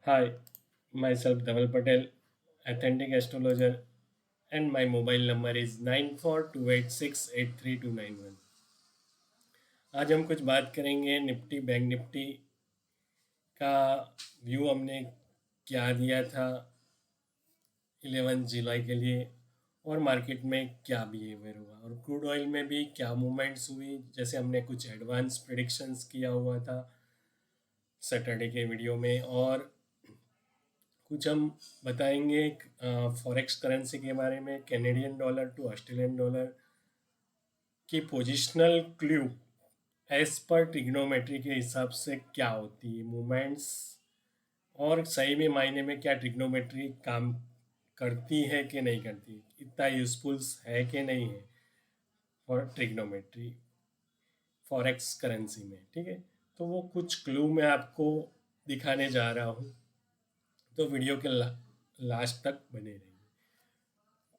Hi, myself Dhaval Patel, authentic astrologer, and my mobile number is 9428683291। आज हम कुछ बात करेंगे निफ्टी बैंक निफ्टी का व्यू हमने क्या दिया था 11 जुलाई के लिए, और मार्केट में क्या बिहेवियर हुआ, और क्रूड ऑयल में भी क्या मूवमेंट्स हुई। जैसे हमने कुछ एडवांस प्रिडिक्शंस किया हुआ था सैटरडे के वीडियो में, और कुछ हम बताएंगे फॉरेक्स करेंसी के बारे में, Canadian dollar to Australian dollar की पोजिशनल क्ल्यू एज पर ट्रिग्नोमेट्री के हिसाब से क्या होती है मूवमेंट्स, और सही में मायने में क्या ट्रिग्नोमेट्री काम करती है कि नहीं करती, इतना यूजफुल है कि नहीं है फॉर ट्रिग्नोमेट्री फॉरेक्स करेंसी में। ठीक है, तो वो कुछ क्लू मैं आपको दिखाने जा रहा हूँ, तो वीडियो के लास्ट तक बने रहिए।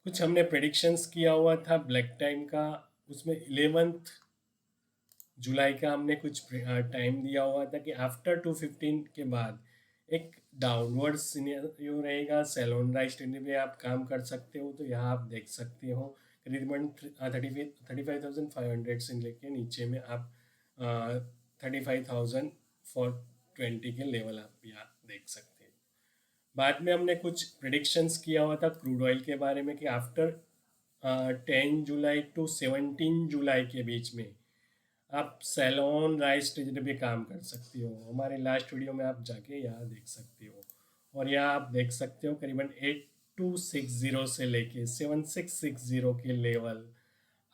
कुछ हमने प्रेडिक्शंस किया हुआ था ब्लैक टाइम का, उसमें 11 जुलाई का हमने कुछ टाइम दिया हुआ था कि आफ्टर 2:15 के बाद एक डाउनवर्ड सिनेरियो रहेगा। सेल ऑन राइज ट्रेंड पे आप काम कर सकते हो, तो यहाँ आप देख सकते हो करीबन 35,500 से लेके नीचे में आप 35,420 के लेवल आप यहाँ देख सकते हैं। बाद में हमने कुछ प्रिडिक्शंस किया हुआ था क्रूड ऑयल के बारे में कि आफ्टर 10 जुलाई टू 17 जुलाई के बीच में आप सेलोन राइस ट्रेजरी पे काम कर सकते हो। हमारे लास्ट वीडियो में आप जाके यहाँ देख सकते हो, और यहाँ आप देख सकते हो करीबन 8260 से लेके 7660 के लेवल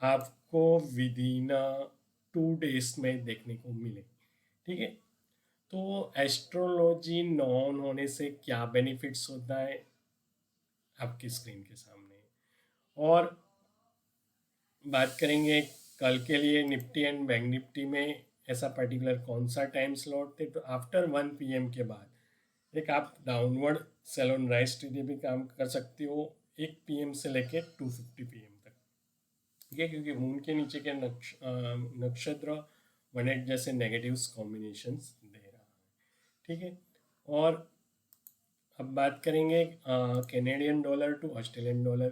आपको विद इन 2 डेज में देखने को मिले। ठीक है, तो एस्ट्रोलॉजी नॉन होने से क्या बेनिफिट्स होता है आपकी स्क्रीन के सामने, और बात करेंगे कल के लिए निफ्टी एंड बैंक निफ्टी में ऐसा पर्टिकुलर कौन सा टाइम स्लॉट थे। तो आफ्टर 1 PM के बाद एक आप downward sell on rise trade भी काम कर सकते हो 1 PM से लेके 2:50 PM तक। ठीक है, क्योंकि मून के नीचे के नक्षत्र 1/8 जैसे नेगेटिव्स कॉम्बिनेशंस दे रहा है। ठीक है, और अब बात करेंगे Canadian dollar to Australian dollar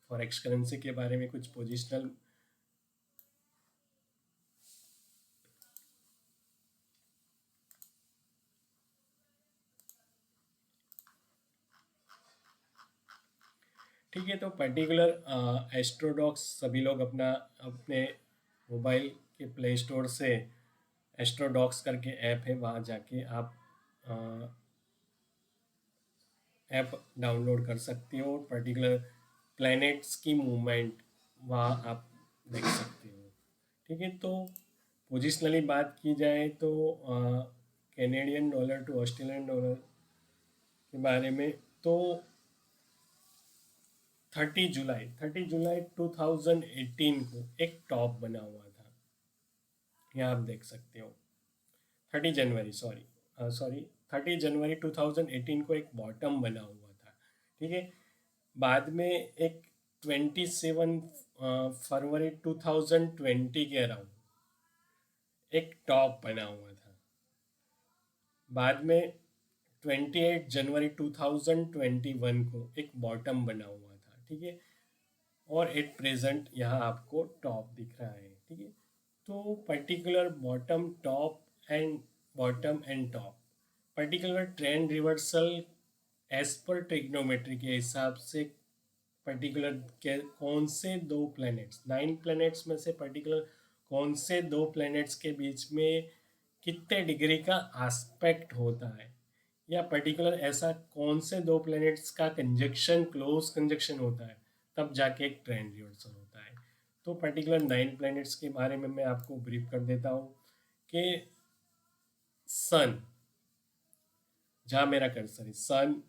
forex currency के बारे में, कुछ पोजिशनल। ठीक है, तो पर्टिकुलर एस्ट्रोडॉक्स सभी लोग अपना अपने मोबाइल के प्ले स्टोर से एस्ट्रोडॉक्स करके ऐप है, वहाँ जाके आप ऐप डाउनलोड कर सकते हो। पर्टिकुलर प्लैनेट्स की मूवमेंट वहाँ आप देख सकते हो। ठीक है, तो पोजिशनली बात की जाए तो Canadian dollar to Australian dollar के बारे में, तो 30 जुलाई 2018 को एक टॉप बना हुआ था, यहाँ आप देख सकते हो। 30 जनवरी, सॉरी 30 जनवरी 2018 को एक बॉटम बना हुआ था। ठीक है, बाद में एक 27 फरवरी 2020 के अराउंड एक टॉप बना हुआ था। बाद में 28 जनवरी 2021 को एक बॉटम बना हुआ था। ठीक है, और एट प्रेजेंट यहाँ आपको टॉप दिख रहा है। ठीक है, तो particular bottom and top particular trend reversal edge पर ट्रिग्नोमेट्री के हिसाब से पर्टिकुलर के कौन से दो प्लैनेट्स, 9 प्लैनेट्स में से पर्टिकुलर कौन से दो प्लैनेट्स के बीच में कितने डिग्री का आस्पेक्ट होता है, या पर्टिकुलर ऐसा कौन से दो प्लैनेट्स का कंजक्शन क्लोज कंजक्शन होता है, तब जाके एक ट्रेंड रिवर्सल होता है। तो पर्टिकुलर 9 प्लैनेट्स के बारे में मैं आपको ब्रीफ कर देता हूँ कि सन, जहाँ मेरा कर्सर है, sun,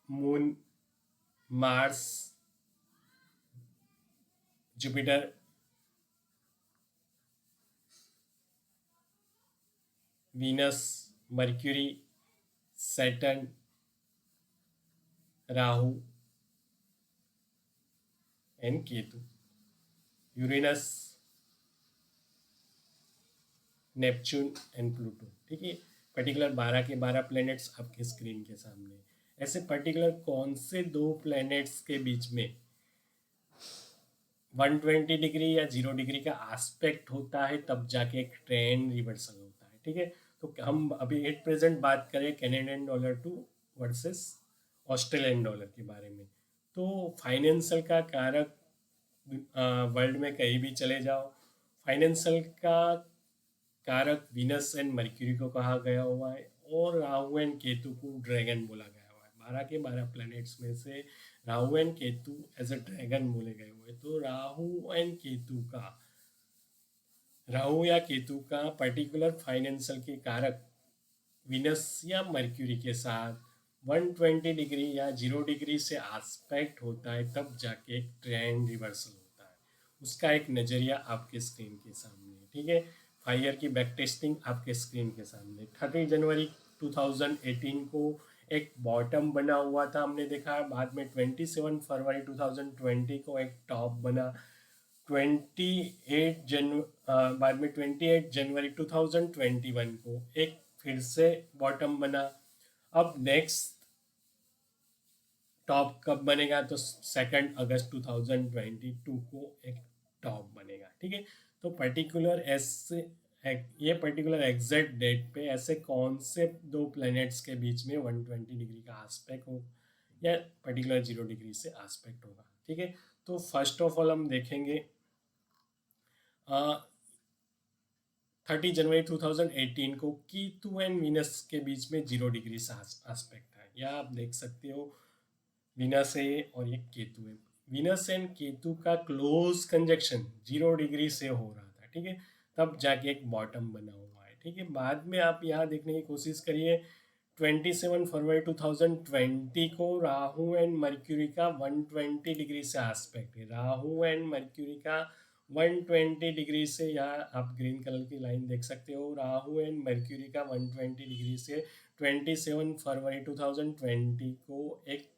moon, Mars, Jupiter, Venus, Mercury, Saturn, Rahu and Ketu, Uranus, Neptune and Pluto. ठीक है, पर्टिकुलर 12 के 12 प्लैनेट्स आपके स्क्रीन के सामने। ऐसे पर्टिकुलर कौन से दो प्लैनेट्स के बीच में 120 डिग्री या 0 डिग्री का आस्पेक्ट होता है, तब जाके एक ट्रेंड रिवर्सल होता है। ठीक है, तो हम अभी एट प्रेजेंट बात करें Canadian dollar to versus Australian dollar के बारे में। तो फाइनेंशियल का कारक वर्ल्ड में कहीं भी चले जाओ, फाइनेंशियल का कारक विनस एंड मर्क्यूरी को कहा गया हुआ है, और राहु एंड केतु को ड्रैगन बोला गया हुआ है। 12 के 12 प्लैनेट्स में से Rahu and Ketu as a dragon बोले गए हुए। तो राहु या केतु का पर्टिकुलर फाइनेंशियल के कारक विनस या मर्क्यूरी के साथ 120 डिग्री या 0 डिग्री से आस्पेक्ट होता है, तब जाके एक ट्रेंड रिवर्सल होता है। उसका एक नज़रिया आपके स्क्रीन के सामने है। ठीक है, फायर की बैक टेस्टिंग आपके स्क्रीन के सामने। 30 जनवरी 2018 को एक बॉटम बना हुआ था, हमने देखा। बाद में 27 फरवरी 2020 को एक टॉप बना। बाद में 28 जनवरी 2021 को एक फिर से बॉटम बना। अब नेक्स्ट टॉप कब बनेगा, तो 2 अगस्त 2022 को एक टॉप बनेगा। ठीक है, तो ये पर्टिकुलर एग्जैक्ट डेट पे ऐसे कौन से दो प्लैनेट्स के बीच में 120 डिग्री का आस्पेक्ट हो या पर्टिकुलर 0 डिग्री से आस्पेक्ट होगा। ठीक है, तो फर्स्ट ऑफ ऑल हम देखेंगे 30 जनवरी 2018 को केतु एंड वीनस के बीच में 0 डिग्री से आस्पेक्ट है। या आप देख सकते हो वीनस है और ये केतु है। वीनस एंड केतु का क्लोज कंजक्शन 0 डिग्री से हो रहा था। ठीक है, तब जाके एक बॉटम बना हुआ है। ठीक है, बाद में आप यहाँ देखने की कोशिश करिए 27 फरवरी 2020 को राहु एंड मर्क्यूरी का 120 डिग्री से आस्पेक्ट है। राहु एंड मर्क्यूरी का 120 डिग्री से, यहाँ आप ग्रीन कलर की लाइन देख सकते हो, राहु एंड मर्क्यूरी का 120 डिग्री से 27 फरवरी 2020 को एक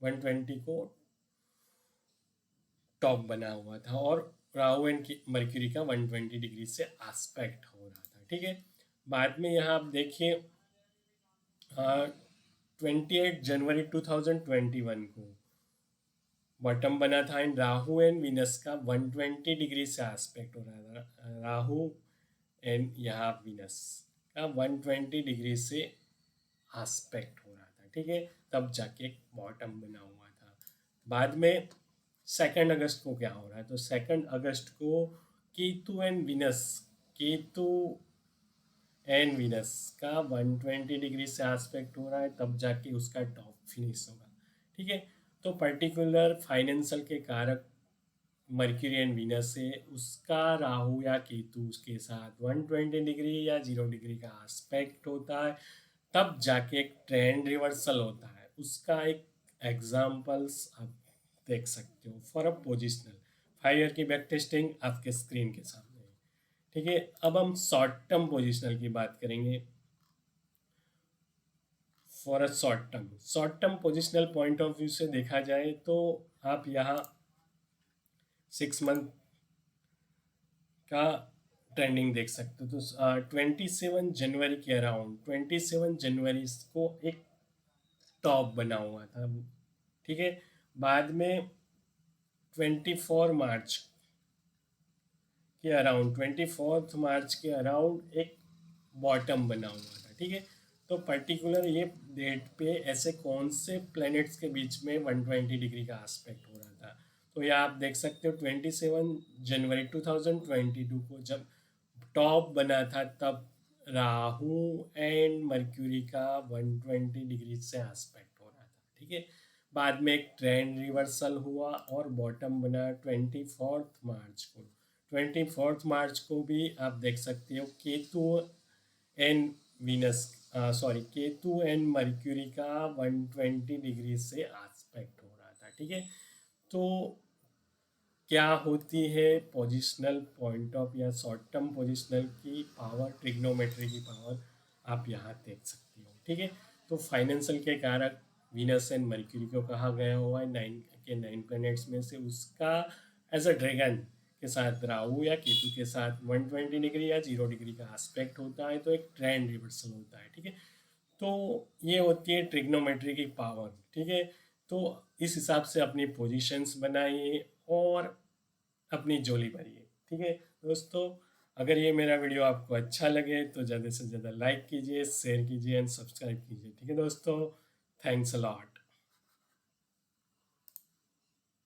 120 को टॉप बना हुआ था, और राहु एंड मर्क्यूरी का 120 डिग्री से आस्पेक्ट हो रहा था। ठीक है, बाद में यहाँ आप देखिए 28 जनवरी 2021 को बॉटम बना था, एंड राहु एंड वीनस का 120 डिग्री से आस्पेक्ट हो रहा था। राहु एंड यहाँ वीनस का 120 डिग्री से आस्पेक्ट हो रहा था। ठीक है, तब जाके एक बॉटम बना हुआ था। बाद में 2 अगस्त को क्या हो रहा है, तो 2 अगस्त को केतु एंड वीनस का 120 डिग्री से आस्पेक्ट हो रहा है, तब जाके उसका टॉप फिनिश होगा। ठीक है, तो पर्टिकुलर फाइनेंशियल के कारक मर्क्यूरी एंड वीनस है, उसका राहु या केतु उसके साथ 120 डिग्री या 0 डिग्री का आस्पेक्ट होता है, तब जाके एक ट्रेंड रिवर्सल होता है। उसका एक एग्जाम्पल्स आप देख सकते हो फॉर अ पोजिशनल। फाइवर की बैक टेस्टिंग आपके स्क्रीन के सामने है। ठीक है, अब हम शॉर्ट टर्म पोजिशनल की बात करेंगे। For a short term positional point of view से देखा जाए तो आप यहाँ 6 मंथ का ट्रेंडिंग देख सकते हो। तो 27 जनवरी के अराउंड 27 जनवरी को एक टॉप बना हुआ था। ठीक है, बाद में 24 मार्च के अराउंड एक बॉटम बना हुआ था। ठीक है, तो पर्टिकुलर ये डेट पे ऐसे कौन से प्लैनेट्स के बीच में 120 डिग्री का आस्पेक्ट हो रहा था, तो ये आप देख सकते हो 27 जनवरी 2022 को जब टॉप बना था, तब राहु एंड मर्क्यूरी का 120 डिग्री से आस्पेक्ट हो रहा था। ठीक है, बाद में एक ट्रेंड रिवर्सल हुआ और बॉटम बना 24 मार्च को भी आप देख सकते हो एंड केतु एंड मर्क्यूरी का 120 डिग्री से आस्पेक्ट हो रहा था। ठीक है, तो क्या होती है पोजिशनल पॉइंट ऑफ या शॉर्ट टर्म पोजिशनल की पावर, ट्रिग्नोमेट्री की पावर आप यहाँ देख सकते हो। ठीक है, तो फाइनेंशियल के कारक वीनस एंड मर्क्यूरी को कहा गया हुआ है 9 प्लैनेट्स में से। उसका एज अ ड्रैगन के साथ राहु या केतु के साथ 120 डिग्री या 0 डिग्री का एस्पेक्ट होता है तो एक ट्रेंड रिवर्सल होता है, ठीक है। तो ये होती है ट्रिग्नोमेट्री की पावर, ठीक है। तो इस हिसाब से अपनी पोजीशंस बनाइए और अपनी जोली भरिए, ठीक है दोस्तों। अगर ये मेरा वीडियो आपको अच्छा लगे तो ज़्यादा से ज़्यादा लाइक कीजिए, शेयर कीजिए एंड सब्सक्राइब कीजिए, ठीक है दोस्तों। Thanks a lot.